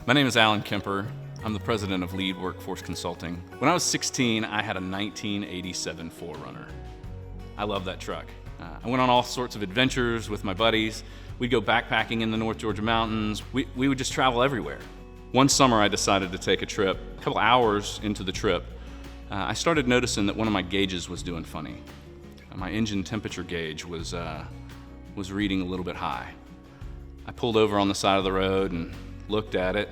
My name is Alan Kemper. I'm the president of Lead Workforce Consulting. When I was 16, I had a 1987 4Runner. I love that truck. I went on all sorts of adventures with my buddies. We'd go backpacking in the North Georgia mountains. We would just travel everywhere. One summer I decided to take a trip. A couple hours into the trip, I started noticing that one of my gauges was doing funny. My engine temperature gauge was reading a little bit high. I pulled over on the side of the road and looked at it,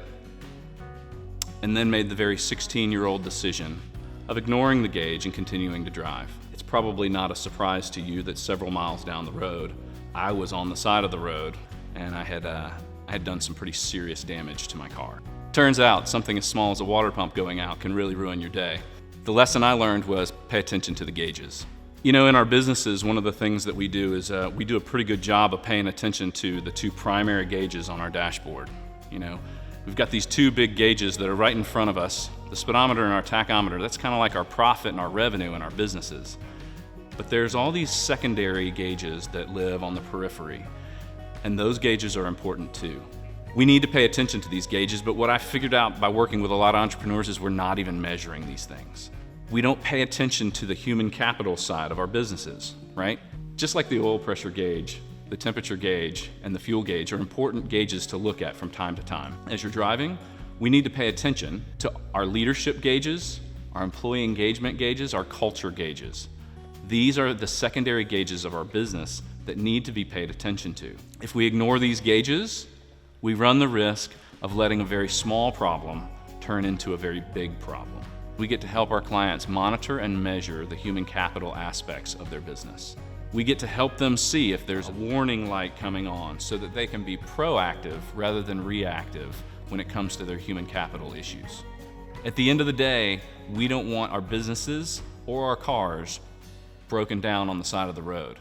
and then made the very 16-year-old decision of ignoring the gauge and continuing to drive. It's probably not a surprise to you that several miles down the road, I was on the side of the road and I had done some pretty serious damage to my car. Turns out something as small as a water pump going out can really ruin your day. The lesson I learned was pay attention to the gauges. You know, in our businesses, one of the things that we do is we do a pretty good job of paying attention to the two primary gauges on our dashboard. You know, we've got these two big gauges that are right in front of us, the speedometer and our tachometer. That's kind of like our profit and our revenue in our businesses. But there's all these secondary gauges that live on the periphery, and those gauges are important too. We need to pay attention to these gauges, but what I figured out by working with a lot of entrepreneurs is we're not even measuring these things. We don't pay attention to the human capital side of our businesses, right? Just like the oil pressure gauge, the temperature gauge, and the fuel gauge are important gauges to look at from time to time. As you're driving, we need to pay attention to our leadership gauges, our employee engagement gauges, our culture gauges. These are the secondary gauges of our business that need to be paid attention to. If we ignore these gauges, we run the risk of letting a very small problem turn into a very big problem. We get to help our clients monitor and measure the human capital aspects of their business. We get to help them see if there's a warning light coming on so that they can be proactive rather than reactive when it comes to their human capital issues. At the end of the day, we don't want our businesses or our cars broken down on the side of the road.